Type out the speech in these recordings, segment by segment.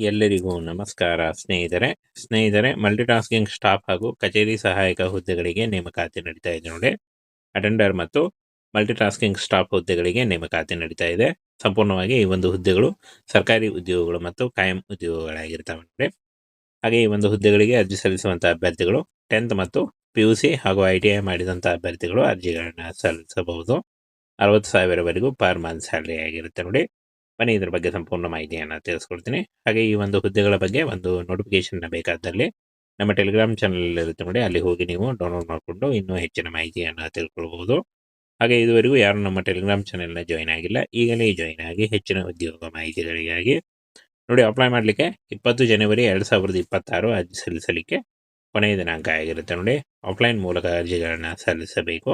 ಎಲ್ಲರಿಗೂ ನಮಸ್ಕಾರ ಸ್ನೇಹಿತರೆ ಮಲ್ಟಿಟಾಸ್ಕಿಂಗ್ ಸ್ಟಾಫ್ ಹಾಗೂ ಕಚೇರಿ ಸಹಾಯಕ ಹುದ್ದೆಗಳಿಗೆ ನೇಮಕಾತಿ ನಡೀತಾ ಇದೆ ನೋಡಿ. ಅಟೆಂಡರ್ ಮತ್ತು ಮಲ್ಟಿಟಾಸ್ಕಿಂಗ್ ಸ್ಟಾಫ್ ಹುದ್ದೆಗಳಿಗೆ ನೇಮಕಾತಿ ನಡೀತಾ ಇದೆ. ಸಂಪೂರ್ಣವಾಗಿ ಈ ಒಂದು ಹುದ್ದೆಗಳು ಸರ್ಕಾರಿ ಉದ್ಯೋಗಗಳು ಮತ್ತು ಕಾಯಂ ಉದ್ಯೋಗಗಳಾಗಿರ್ತವೆ ನೋಡಿ. ಹಾಗೆ ಈ ಒಂದು ಹುದ್ದೆಗಳಿಗೆ ಅರ್ಜಿ ಸಲ್ಲಿಸುವಂತಹ ಅಭ್ಯರ್ಥಿಗಳು 10th ಮತ್ತು PUC ಹಾಗೂ ITI ಮಾಡಿದಂತಹ ಅಭ್ಯರ್ಥಿಗಳು ಅರ್ಜಿಗಳನ್ನ ಸಲ್ಲಿಸಬಹುದು. 60,000ವರೆಗೂ ಪರ್ ಮಂತ್ ಸ್ಯಾಲರಿ ಆಗಿರುತ್ತೆ ನೋಡಿ. ಬನ್ನಿ ಇದ್ರ ಬಗ್ಗೆ ಸಂಪೂರ್ಣ ಮಾಹಿತಿಯನ್ನು ತಿಳಿಸ್ಕೊಡ್ತೀನಿ. ಹಾಗೆ ಈ ಒಂದು ಹುದ್ದೆಗಳ ಬಗ್ಗೆ ಒಂದು ನೋಟಿಫಿಕೇಶನ್ ಬೇಕಾದಲ್ಲಿ ನಮ್ಮ ಟೆಲಿಗ್ರಾಮ್ ಚಾನಲ್ ಇರುತ್ತೆ ನೋಡಿ, ಅಲ್ಲಿ ಹೋಗಿ ನೀವು ಡೌನ್ಲೋಡ್ ಮಾಡಿಕೊಂಡು ಇನ್ನೂ ಹೆಚ್ಚಿನ ಮಾಹಿತಿಯನ್ನು ತಿಳ್ಕೊಳ್ಬಹುದು. ಹಾಗೆ ಇದುವರೆಗೂ ಯಾರು ನಮ್ಮ ಟೆಲಿಗ್ರಾಮ್ ಚಾನೆಲ್ನ ಜಾಯ್ನ್ ಆಗಿಲ್ಲ, ಈಗಲೇ ಜಾಯ್ನ್ ಆಗಿ ಹೆಚ್ಚಿನ ಉದ್ಯೋಗ ಮಾಹಿತಿಗಳಿಗಾಗಿ ನೋಡಿ. ಅಪ್ಲೈ ಮಾಡಲಿಕ್ಕೆ 20 ಜನವರಿ 2026 ಅರ್ಜಿ ಸಲ್ಲಿಸಲಿಕ್ಕೆ ಕೊನೆಯ ದಿನಾಂಕ ಆಗಿರುತ್ತೆ ನೋಡಿ. ಆಫ್ಲೈನ್ ಮೂಲಕ ಅರ್ಜಿಗಳನ್ನ ಸಲ್ಲಿಸಬೇಕು.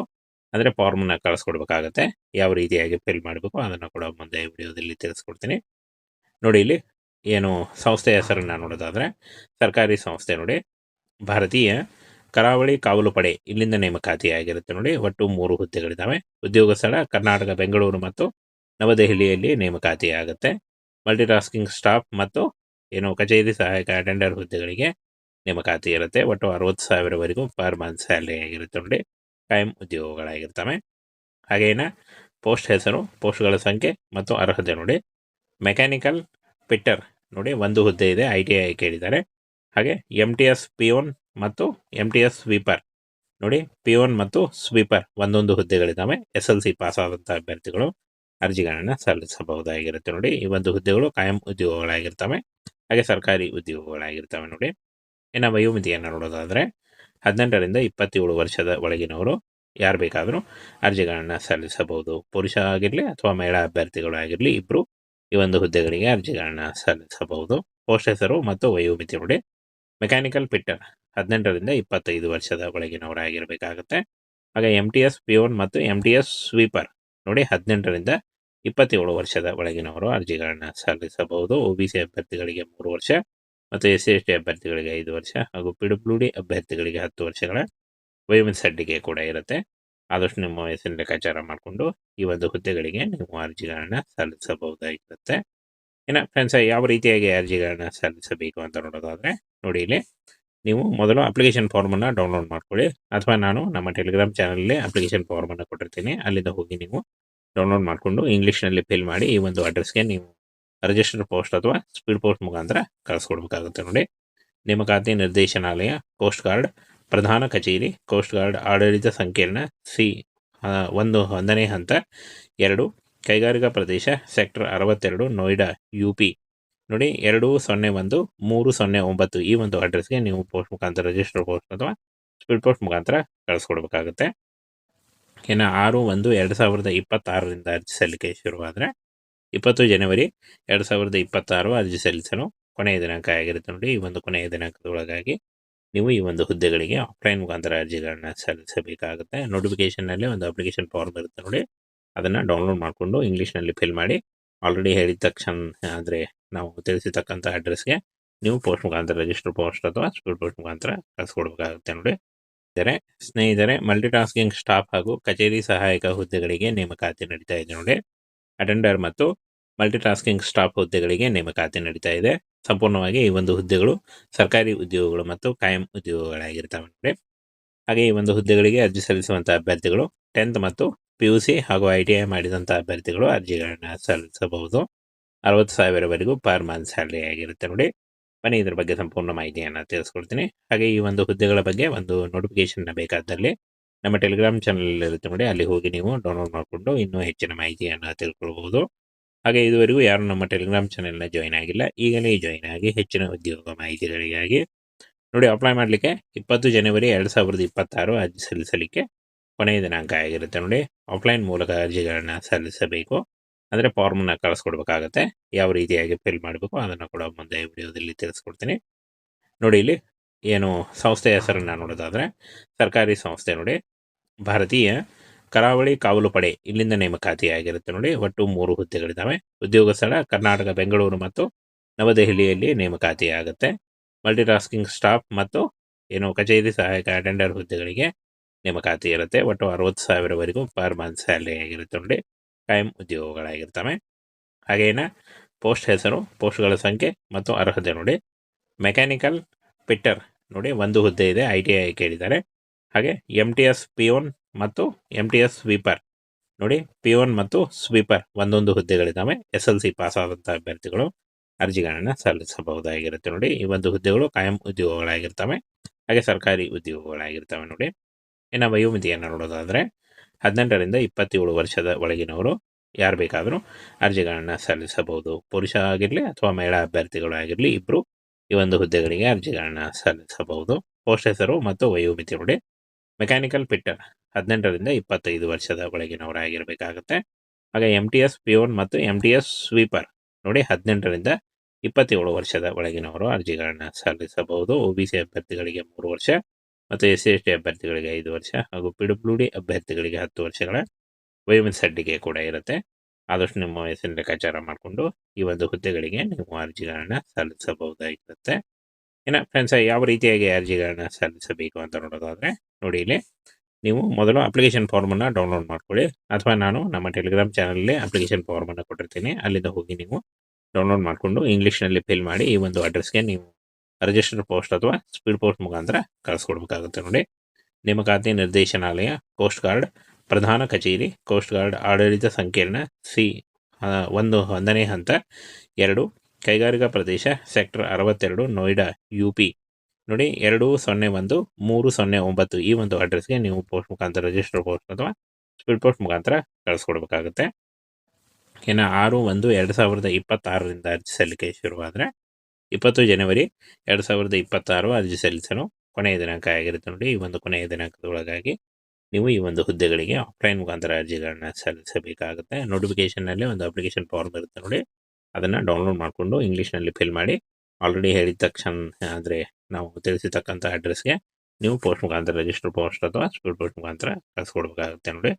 ಅಂದರೆ ಫಾರ್ಮನ್ನು ಕಳಿಸ್ಕೊಡ್ಬೇಕಾಗತ್ತೆ. ಯಾವ ರೀತಿಯಾಗಿ ಫಿಲ್ ಮಾಡಬೇಕು ಅದನ್ನು ಕೂಡ ಮುಂದೆ ವಿಡಿಯೋದಲ್ಲಿ ತಿಳಿಸ್ಕೊಡ್ತೀನಿ ನೋಡಿ. ಇಲ್ಲಿ ಏನು ಸಂಸ್ಥೆ ಹೆಸರನ್ನು ನೋಡೋದಾದರೆ ಸರ್ಕಾರಿ ಸಂಸ್ಥೆ ನೋಡಿ, ಭಾರತೀಯ ಕರಾವಳಿ ಕಾವಲು ಪಡೆ, ಇಲ್ಲಿಂದ ನೇಮಕಾತಿ ಆಗಿರುತ್ತೆ ನೋಡಿ. ಒಟ್ಟು 3 ಹುದ್ದೆಗಳಿದ್ದಾವೆ. ಉದ್ಯೋಗ ಸ್ಥಳ ಕರ್ನಾಟಕ ಬೆಂಗಳೂರು ಮತ್ತು ನವದೆಹಲಿಯಲ್ಲಿ ನೇಮಕಾತಿ ಆಗುತ್ತೆ. ಮಲ್ಟಿಟಾಸ್ಕಿಂಗ್ ಸ್ಟಾಫ್ ಮತ್ತು ಏನು ಕಚೇರಿ ಸಹಾಯಕ ಅಟೆಂಡರ್ ಹುದ್ದೆಗಳಿಗೆ ನೇಮಕಾತಿ ಇರುತ್ತೆ. ಒಟ್ಟು 60,000ವರೆಗೂ ಪರ್ ಮಂತ್ ಸ್ಯಾಲರಿ ಆಗಿರುತ್ತೆ ನೋಡಿ. ಕಾಯಂ ಉದ್ಯೋಗಗಳಾಗಿರ್ತವೆ. ಹಾಗೇನ ಪೋಸ್ಟ್ ಹೆಸರು, ಪೋಸ್ಟ್ಗಳ ಸಂಖ್ಯೆ ಮತ್ತು ಅರ್ಹತೆ ನೋಡಿ. ಮೆಕ್ಯಾನಿಕಲ್ ಫಿಟ್ಟರ್ ನೋಡಿ, 1 ಹುದ್ದೆ ಇದೆ, ITI ಕೇಳಿದ್ದಾರೆ. ಹಾಗೆ MTS ಪಿಯೋನ್ ಮತ್ತು MTS ಸ್ವೀಪರ್ ನೋಡಿ, ಪಿಯೋನ್ ಮತ್ತು ಸ್ವೀಪರ್ ಒಂದೊಂದು ಹುದ್ದೆಗಳಿದ್ದಾವೆ. SLC ಪಾಸ್ ಆದಂಥ ಅಭ್ಯರ್ಥಿಗಳು ಅರ್ಜಿಗಳನ್ನು ಸಲ್ಲಿಸಬಹುದಾಗಿರುತ್ತೆ ನೋಡಿ. ಈ ಒಂದು ಹುದ್ದೆಗಳು ಕಾಯಂ ಉದ್ಯೋಗಗಳಾಗಿರ್ತವೆ, ಹಾಗೆ ಸರ್ಕಾರಿ ಉದ್ಯೋಗಗಳಾಗಿರ್ತವೆ ನೋಡಿ. ಇನ್ನು ವಯೋಮಿತಿಯನ್ನು ನೋಡೋದಾದರೆ 18ರಿಂದ 27 ವರ್ಷದ ಒಳಗಿನವರು ಯಾರು ಬೇಕಾದರೂ ಅರ್ಜಿಗಳನ್ನು ಸಲ್ಲಿಸಬಹುದು. ಪುರುಷ ಆಗಿರಲಿ ಅಥವಾ ಮಹಿಳಾ ಅಭ್ಯರ್ಥಿಗಳು ಆಗಿರಲಿ, ಇಬ್ಬರು ಈ ಒಂದು ಹುದ್ದೆಗಳಿಗೆ ಅರ್ಜಿಗಳನ್ನು ಸಲ್ಲಿಸಬಹುದು. ಪೋಸ್ಟ್ ಹೆಸರು ಮತ್ತು ವಯೋಮಿತಿ ನೋಡಿ. ಮೆಕ್ಯಾನಿಕಲ್ ಫಿಟ್ಟರ್ 18ರಿಂದ 25 ವರ್ಷದ ಒಳಗಿನವರಾಗಿರಬೇಕಾಗುತ್ತೆ. ಹಾಗೆ MTS ಪಿಯೋನ್ ಮತ್ತು MTS ಸ್ವೀಪರ್ ನೋಡಿ, 18ರಿಂದ 27 ವರ್ಷದ ಒಳಗಿನವರು ಅರ್ಜಿಗಳನ್ನು ಸಲ್ಲಿಸಬಹುದು. OBC ಅಭ್ಯರ್ಥಿಗಳಿಗೆ 3 ವರ್ಷ ಮತ್ತು SC/ST ಅಭ್ಯರ್ಥಿಗಳಿಗೆ 5 ವರ್ಷ ಹಾಗೂ PWD ಅಭ್ಯರ್ಥಿಗಳಿಗೆ 10 ವರ್ಷಗಳ ವಯೋಮಿತಿ ಸಡ್ಡಿಗೆ ಕೂಡ ಇರುತ್ತೆ. ಆದಷ್ಟು ನಿಮ್ಮ ವಯಸ್ಸಿನ ಲೆಕ್ಕಾಚಾರ ಮಾಡಿಕೊಂಡು ಈ ಒಂದು ಹುದ್ದೆಗಳಿಗೆ ನೀವು ಅರ್ಜಿಗಳನ್ನು ಸಲ್ಲಿಸಬಹುದಾಗಿರುತ್ತೆ. ಇನ್ನು ಫ್ರೆಂಡ್ಸ್, ಯಾವ ರೀತಿಯಾಗಿ ಅರ್ಜಿಗಳನ್ನ ಸಲ್ಲಿಸಬೇಕು ಅಂತ ನೋಡೋದಾದರೆ ನೋಡಿ, ಇಲ್ಲಿ ನೀವು ಮೊದಲು ಅಪ್ಲಿಕೇಶನ್ ಫಾರ್ಮನ್ನು ಡೌನ್ಲೋಡ್ ಮಾಡ್ಕೊಳ್ಳಿ, ಅಥವಾ ನಾನು ನಮ್ಮ ಟೆಲಿಗ್ರಾಮ್ ಚಾನಲಲ್ಲಿ ಅಪ್ಲಿಕೇಶನ್ ಫಾರ್ಮನ್ನು ಕೊಟ್ಟಿರ್ತೀನಿ, ಅಲ್ಲಿಂದ ಹೋಗಿ ನೀವು ಡೌನ್ಲೋಡ್ ಮಾಡಿಕೊಂಡು ಇಂಗ್ಲೀಷ್ನಲ್ಲಿ ಫಿಲ್ ಮಾಡಿ ಈ ಒಂದು ಅಡ್ರೆಸ್ಗೆ ನೀವು ರಿಜಿಸ್ಟರ್ ಪೋಸ್ಟ್ ಅಥವಾ ಸ್ಪೀಡ್ ಪೋಸ್ಟ್ ಮುಖಾಂತರ ಕಳಿಸ್ಕೊಡ್ಬೇಕಾಗುತ್ತೆ ನೋಡಿ. ನೇಮಕಾತಿ ನಿರ್ದೇಶನಾಲಯ, ಕೋಸ್ಟ್ ಗಾರ್ಡ್ ಪ್ರಧಾನ ಕಚೇರಿ, ಕೋಸ್ಟ್ ಗಾರ್ಡ್ ಆಡಳಿತ ಸಂಕೀರ್ಣ ಒಂದನೇ ಹಂತ 2, ಕೈಗಾರಿಕಾ ಪ್ರದೇಶ, ಸೆಕ್ಟರ್ 62, ನೋಯ್ಡಾ, UP ನೋಡಿ. 201309 ಈ ಒಂದು ಅಡ್ರೆಸ್ಗೆ ನೀವು ಪೋಸ್ಟ್ ಮುಖಾಂತರ ರಿಜಿಸ್ಟರ್ ಪೋಸ್ಟ್ ಅಥವಾ ಸ್ಪೀಡ್ ಪೋಸ್ಟ್ ಮುಖಾಂತರ ಕಳಿಸ್ಕೊಡ್ಬೇಕಾಗುತ್ತೆ. ಇನ್ನು 6/1/2026ರಿಂದ ಅರ್ಜಿ ಸಲ್ಲಿಕೆ ಶುರುವಾದರೆ 20 ಜನವರಿ 2026 ಅರ್ಜಿ ಸಲ್ಲಿಸಲು ಕೊನೆಯ ದಿನಾಂಕ ಆಗಿರುತ್ತೆ ನೋಡಿ. ಈ ಒಂದು ಕೊನೆಯ ದಿನಾಂಕದೊಳಗಾಗಿ ನೀವು ಈ ಒಂದು ಹುದ್ದೆಗಳಿಗೆ ಆಫ್ಲೈನ್ ಮುಖಾಂತರ ಅರ್ಜಿಗಳನ್ನ ಸಲ್ಲಿಸಬೇಕಾಗುತ್ತೆ. ನೋಟಿಫಿಕೇಷನ್ನಲ್ಲಿ ಒಂದು ಅಪ್ಲಿಕೇಶನ್ ಫಾರ್ಮ್ ಇರುತ್ತೆ ನೋಡಿ, ಅದನ್ನು ಡೌನ್ಲೋಡ್ ಮಾಡಿಕೊಂಡು ಇಂಗ್ಲೀಷ್ನಲ್ಲಿ ಫಿಲ್ ಮಾಡಿ ಆಲ್ರೆಡಿ ಹೇಳಿದ ತಕ್ಷಣ ಅಂದರೆ ನಾವು ತಿಳಿಸಿರ್ತಕ್ಕಂಥ ಅಡ್ರೆಸ್ಗೆ ನೀವು ಪೋಸ್ಟ್ ಮುಖಾಂತರ ರಿಜಿಸ್ಟರ್ ಪೋಸ್ಟ್ ಅಥವಾ ಸ್ಪೀಡ್ ಪೋಸ್ಟ್ ಮುಖಾಂತರ ಕಳಿಸ್ಕೊಡ್ಬೇಕಾಗುತ್ತೆ ನೋಡಿ. ಸ್ನೇಹಿತರೆ ಮಲ್ಟಿಟಾಸ್ಕಿಂಗ್ ಸ್ಟಾಫ್ ಹಾಗೂ ಕಚೇರಿ ಸಹಾಯಕ ಹುದ್ದೆಗಳಿಗೆ ನೇಮಕಾತಿ ನಡೀತಾ ಇದೆ ನೋಡಿ. ಅಟೆಂಡರ್ ಮತ್ತು ಮಲ್ಟಿಟಾಸ್ಕಿಂಗ್ ಸ್ಟಾಫ್ ಹುದ್ದೆಗಳಿಗೆ ನೇಮಕಾತಿ ನಡೀತಾ ಇದೆ. ಸಂಪೂರ್ಣವಾಗಿ ಈ ಒಂದು ಹುದ್ದೆಗಳು ಸರ್ಕಾರಿ ಉದ್ಯೋಗಗಳು ಮತ್ತು ಕಾಯಂ ಉದ್ಯೋಗಗಳಾಗಿರ್ತವೆ ನೋಡಿ. ಹಾಗೆ ಈ ಒಂದು ಹುದ್ದೆಗಳಿಗೆ ಅರ್ಜಿ ಸಲ್ಲಿಸುವಂಥ ಅಭ್ಯರ್ಥಿಗಳು 10th ಮತ್ತು PUC ಹಾಗೂ ITI ಮಾಡಿದಂಥ ಅಭ್ಯರ್ಥಿಗಳು ಅರ್ಜಿಗಳನ್ನ ಸಲ್ಲಿಸಬಹುದು. 60,000ವರೆಗೂ ಪರ್ ಮಂತ್ ಸ್ಯಾಲರಿ ಆಗಿರುತ್ತೆ ನೋಡಿ. ಬನ್ನಿ ಇದ್ರ ಬಗ್ಗೆ ಸಂಪೂರ್ಣ ಮಾಹಿತಿಯನ್ನು ತಿಳಿಸ್ಕೊಡ್ತೀನಿ. ಹಾಗೆ ಈ ಒಂದು ಹುದ್ದೆಗಳ ಬಗ್ಗೆ ಒಂದು ನೋಟಿಫಿಕೇಶನ್ ಬೇಕಾದಲ್ಲಿ ನಮ್ಮ ಟೆಲಿಗ್ರಾಮ್ ಚಾನಲ್ ಇರುತ್ತೆ ನೋಡಿ, ಅಲ್ಲಿ ಹೋಗಿ ನೀವು ಡೌನ್ಲೋಡ್ ಮಾಡಿಕೊಂಡು ಇನ್ನೂ ಹೆಚ್ಚಿನ ಮಾಹಿತಿಯನ್ನು ತಿಳ್ಕೊಳ್ಬಹುದು. ಹಾಗೆ ಇದುವರೆಗೂ ಯಾರು ನಮ್ಮ ಟೆಲಿಗ್ರಾಮ್ ಚಾನೆಲ್ನ ಜಾಯ್ನ್ ಆಗಿಲ್ಲ, ಈಗಲೇ ಜಾಯ್ನ್ ಆಗಿ ಹೆಚ್ಚಿನ ಉದ್ಯೋಗ ಮಾಹಿತಿಗಳಿಗಾಗಿ ನೋಡಿ. ಅಪ್ಲೈ ಮಾಡಲಿಕ್ಕೆ 20 ಜನವರಿ 2026 ಅರ್ಜಿ ಸಲ್ಲಿಸಲಿಕ್ಕೆ ಕೊನೆಯ ದಿನಾಂಕ ಆಗಿರುತ್ತೆ ನೋಡಿ. ಆಫ್ಲೈನ್ ಮೂಲಕ ಅರ್ಜಿಗಳನ್ನ ಸಲ್ಲಿಸಬೇಕು. ಅಂದರೆ ಫಾರ್ಮನ್ನು ಕಳಿಸ್ಕೊಡ್ಬೇಕಾಗತ್ತೆ. ಯಾವ ರೀತಿಯಾಗಿ ಫಿಲ್ ಮಾಡಬೇಕು ಅದನ್ನು ಕೂಡ ಮುಂದೆ ವಿಡಿಯೋದಲ್ಲಿ ತಿಳಿಸ್ಕೊಡ್ತೀನಿ ನೋಡಿ. ಇಲ್ಲಿ ಏನು ಸಂಸ್ಥೆ ಹೆಸರನ್ನು ನೋಡೋದಾದರೆ ಸರ್ಕಾರಿ ಸಂಸ್ಥೆ ನೋಡಿ, ಭಾರತೀಯ ಕರಾವಳಿ ಕಾವಲು ಪಡೆ, ಇಲ್ಲಿಂದ ನೇಮಕಾತಿ ಆಗಿರುತ್ತೆ ನೋಡಿ. ಒಟ್ಟು 3 ಹುದ್ದೆಗಳಿದ್ದಾವೆ. ಉದ್ಯೋಗ ಸ್ಥಳ ಕರ್ನಾಟಕ ಬೆಂಗಳೂರು ಮತ್ತು ನವದೆಹಲಿಯಲ್ಲಿ ನೇಮಕಾತಿ ಆಗುತ್ತೆ. ಮಲ್ಟಿಟಾಸ್ಕಿಂಗ್ ಸ್ಟಾಫ್ ಮತ್ತು ಏನು ಕಚೇರಿ ಸಹಾಯಕ ಅಟೆಂಡರ್ ಹುದ್ದೆಗಳಿಗೆ ನೇಮಕಾತಿ ಇರುತ್ತೆ. ಒಟ್ಟು 60,000ವರೆಗೂ ಪರ್ ಮಂತ್ ಸ್ಯಾಲರಿ ಆಗಿರುತ್ತೆ ನೋಡಿ. ಕಾಯಂ ಉದ್ಯೋಗಗಳಾಗಿರ್ತವೆ. ಹಾಗೇನ ಪೋಸ್ಟ್ ಹೆಸರು, ಪೋಸ್ಟ್ಗಳ ಸಂಖ್ಯೆ ಮತ್ತು ಅರ್ಹತೆ ನೋಡಿ. ಮೆಕ್ಯಾನಿಕಲ್ ಪಿಟ್ಟರ್ ನೋಡಿ, ಒಂದು ಹುದ್ದೆ ಇದೆ, ITI ಕೇಳಿದ್ದಾರೆ. ಹಾಗೆ MTS ಪಿಯೋನ್ ಮತ್ತು MTS ಸ್ವೀಪರ್ ನೋಡಿ, ಪಿಯೋನ್ ಮತ್ತು ಸ್ವೀಪರ್ ಒಂದೊಂದು ಹುದ್ದೆಗಳಿದ್ದಾವೆ. SLC ಪಾಸ್ ಆದಂಥ ಅಭ್ಯರ್ಥಿಗಳು ಅರ್ಜಿಗಳನ್ನು ಸಲ್ಲಿಸಬಹುದಾಗಿರುತ್ತೆ ನೋಡಿ. ಈ ಒಂದು ಹುದ್ದೆಗಳು ಕಾಯಂ ಉದ್ಯೋಗಗಳಾಗಿರ್ತವೆ, ಹಾಗೆ ಸರ್ಕಾರಿ ಉದ್ಯೋಗಗಳಾಗಿರ್ತವೆ ನೋಡಿ. ಇನ್ನು ವಯೋಮಿತಿಯನ್ನು ನೋಡೋದಾದರೆ 18ರಿಂದ 27 ವರ್ಷದ ಒಳಗಿನವರು ಯಾರು ಬೇಕಾದರೂ ಅರ್ಜಿಗಳನ್ನು ಸಲ್ಲಿಸಬಹುದು. ಪುರುಷ ಆಗಿರಲಿ ಅಥವಾ ಮಹಿಳಾ ಅಭ್ಯರ್ಥಿಗಳು ಆಗಿರಲಿ, ಇಬ್ಬರು ಈ ಒಂದು ಹುದ್ದೆಗಳಿಗೆ ಅರ್ಜಿಗಳನ್ನು ಸಲ್ಲಿಸಬಹುದು. ಪೋಸ್ಟ್ ಹೆಸರು ಮತ್ತು ವಯೋಮಿತಿ ನೋಡಿ. ಮೆಕ್ಯಾನಿಕಲ್ ಪಿಟ್ಟರ್ 18ರಿಂದ 25 ವರ್ಷದ ಒಳಗಿನವರಾಗಿರಬೇಕಾಗುತ್ತೆ. ಹಾಗೆ MTS ಪಿಯೋನ್ ಮತ್ತು MTS ಸ್ವೀಪರ್ ನೋಡಿ, 18ರಿಂದ 27 ವರ್ಷದ ಒಳಗಿನವರು ಅರ್ಜಿಗಳನ್ನು ಸಲ್ಲಿಸಬಹುದು. OBC ಅಭ್ಯರ್ಥಿಗಳಿಗೆ 3 ವರ್ಷ ಮತ್ತು SC/ST ಅಭ್ಯರ್ಥಿಗಳಿಗೆ 5 ವರ್ಷ ಹಾಗೂ PWD ಅಭ್ಯರ್ಥಿಗಳಿಗೆ 10 ವರ್ಷಗಳ ವಯೋಮಿತಿ ಸಡ್ಡಿಗೆ ಕೂಡ ಇರುತ್ತೆ. ಆದಷ್ಟು ನಿಮ್ಮ ವಯಸ್ಸಿನ ಲೆಕ್ಕಾಚಾರ ಮಾಡಿಕೊಂಡು ಈ ಒಂದು ಹುದ್ದೆಗಳಿಗೆ ನೀವು ಅರ್ಜಿಗಳನ್ನು ಸಲ್ಲಿಸಬಹುದಾಗಿರುತ್ತೆ. ಇನ್ನು ಫ್ರೆಂಡ್ಸ್, ಯಾವ ರೀತಿಯಾಗಿ ಅರ್ಜಿಗಳನ್ನು ಸಲ್ಲಿಸಬೇಕು ಅಂತ ನೋಡೋದಾದರೆ ನೋಡಿ, ಇಲ್ಲಿ ನೀವು ಮೊದಲು ಅಪ್ಲಿಕೇಶನ್ ಫಾರ್ಮನ್ನು ಡೌನ್ಲೋಡ್ ಮಾಡ್ಕೊಳ್ಳಿ, ಅಥವಾ ನಾನು ನಮ್ಮ ಟೆಲಿಗ್ರಾಮ್ ಚಾನಲಲ್ಲಿ ಅಪ್ಲಿಕೇಶನ್ ಫಾರ್ಮನ್ನು ಕೊಟ್ಟಿರ್ತೀನಿ, ಅಲ್ಲಿಂದ ಹೋಗಿ ನೀವು ಡೌನ್ಲೋಡ್ ಮಾಡಿಕೊಂಡು ಇಂಗ್ಲೀಷ್ನಲ್ಲಿ ಫಿಲ್ ಮಾಡಿ ಈ ಒಂದು ಅಡ್ರೆಸ್ಗೆ ನೀವು ರಿಜಿಸ್ಟರ್ ಪೋಸ್ಟ್ ಅಥವಾ ಸ್ಪೀಡ್ ಪೋಸ್ಟ್ ಮುಖಾಂತರ ಕಳಿಸ್ಕೊಡ್ಬೇಕಾಗುತ್ತೆ ನೋಡಿ. ನೇಮಕಾತಿ ನಿರ್ದೇಶನಾಲಯ, ಕೋಸ್ಟ್ ಗಾರ್ಡ್ ಪ್ರಧಾನ ಕಚೇರಿ, ಕೋಸ್ಟ್ ಗಾರ್ಡ್ ಆಡಳಿತ ಸಂಕೀರ್ಣ C 1ನೇ ಹಂತ 2, ಕೈಗಾರಿಕಾ ಪ್ರದೇಶ, ಸೆಕ್ಟರ್ 62, ನೋಯ್ಡಾ, UP ನೋಡಿ 201309 ಈ ಒಂದು ಅಡ್ರೆಸ್ಗೆ ನೀವು ಪೋಸ್ಟ್ ಮುಖಾಂತರ ರಿಜಿಸ್ಟರ್ ಪೋಸ್ಟ್ ಅಥವಾ ಸ್ಪೀಡ್ ಪೋಸ್ಟ್ ಮುಖಾಂತರ ಕಳಿಸ್ಕೊಡ್ಬೇಕಾಗುತ್ತೆ. ಇನ್ನು 6/1/2026ರಿಂದ ಅರ್ಜಿ ಸಲ್ಲಿಕೆ ಶುರುವಾದರೆ 20 ಜನವರಿ 2026 ಅರ್ಜಿ ಸಲ್ಲಿಸಲು ಕೊನೆಯ ದಿನಾಂಕ ಆಗಿರುತ್ತೆ ನೋಡಿ. ಈ ಒಂದು ಕೊನೆಯ ದಿನಾಂಕದೊಳಗಾಗಿ ನೀವು ಈ ಒಂದು ಹುದ್ದೆಗಳಿಗೆ ಆಫ್ಲೈನ್ ಮುಖಾಂತರ ಅರ್ಜಿಗಳನ್ನ ಸಲ್ಲಿಸಬೇಕಾಗುತ್ತೆ. ನೋಟಿಫಿಕೇಷನ್ನಲ್ಲಿ ಒಂದು ಅಪ್ಲಿಕೇಶನ್ ಫಾರ್ಮ್ ಇರುತ್ತೆ ನೋಡಿ, ಅದನ್ನು ಡೌನ್ಲೋಡ್ ಮಾಡಿಕೊಂಡು ಇಂಗ್ಲೀಷ್ನಲ್ಲಿ ಫಿಲ್ ಮಾಡಿ ಆಲ್ರೆಡಿ ಹೇಳಿದ ತಕ್ಷಣ ಅಂದರೆ ನಾವು ತಿಳಿಸಿರ್ತಕ್ಕಂಥ ಅಡ್ರೆಸ್ಗೆ ನೀವು ಪೋಸ್ಟ್ ಮುಖಾಂತರ ರಿಜಿಸ್ಟರ್ ಪೋಸ್ಟ್ ಅಥವಾ ಸ್ಪೀಡ್ ಪೋಸ್ಟ್ ಮುಖಾಂತರ ಕಳಿಸ್ಕೊಡ್ಬೇಕಾಗುತ್ತೆ ನೋಡಿ.